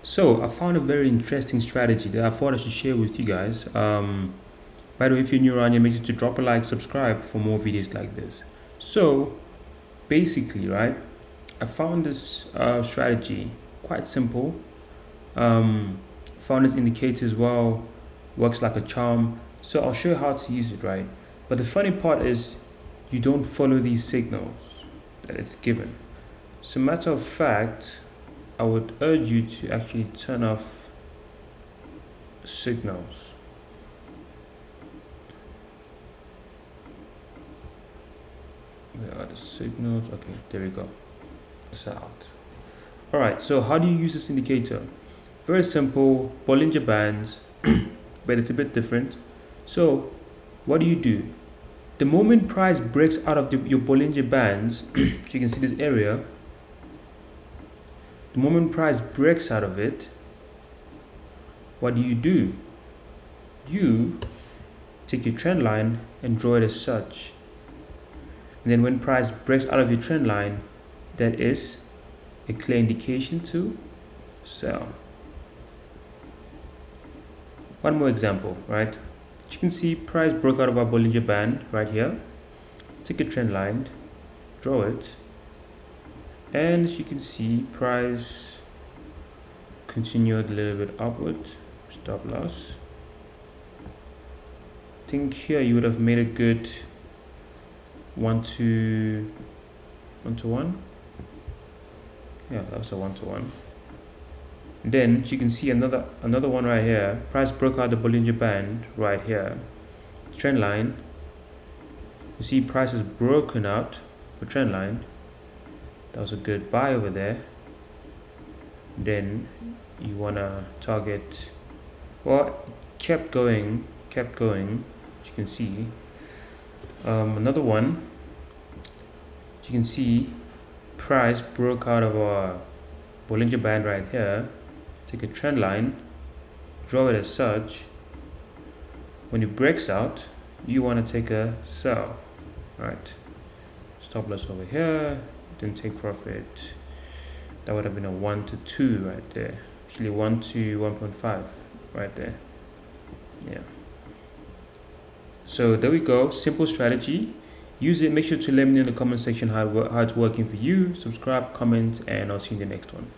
So I found a very interesting strategy that I thought I should share with you guys. By the way, if you're new around here, make sure to drop a like, subscribe for more videos like this. So basically, right, I found this strategy quite simple. Found this indicator as well, works like a charm. So I'll show you how to use it, right? But the funny part is you don't follow these signals that it's given. So matter of fact, I would urge you to actually turn off signals. Where are the signals? Okay, there we go. It's out. All right, so how do you use this indicator? Very simple, Bollinger Bands, but it's a bit different. So what do? The moment price breaks out of your Bollinger Bands, so you can see this area, the moment price breaks out of it, what do? You take your trend line and draw it as such. And then when price breaks out of your trend line, that is a clear indication to sell. One more example, right? You can see price broke out of our Bollinger Band right here. Take a trend line, draw it, and as you can see, price continued a little bit upward. Stop loss. I think here you would have made a good 1 to 1. Yeah, that was a 1-to-1. Then you can see another one right here. Price broke out the Bollinger Band right here. Trend line. You see price is broken out for trend line. That was a good buy over there. Then you wanna target, well, kept going. As you can see, another one. As you can see, price broke out of our Bollinger Band right here. Take a trend line, draw it as such. When it breaks out, you want to take a sell. All right, stop loss over here, then take profit. That would have been a 1 to 2 right there. Actually 1 to 1.5 right there. Yeah. So there we go, simple strategy. Use it. Make sure to let me know in the comment section how it's working for you. Subscribe, comment, and I'll see you in the next one.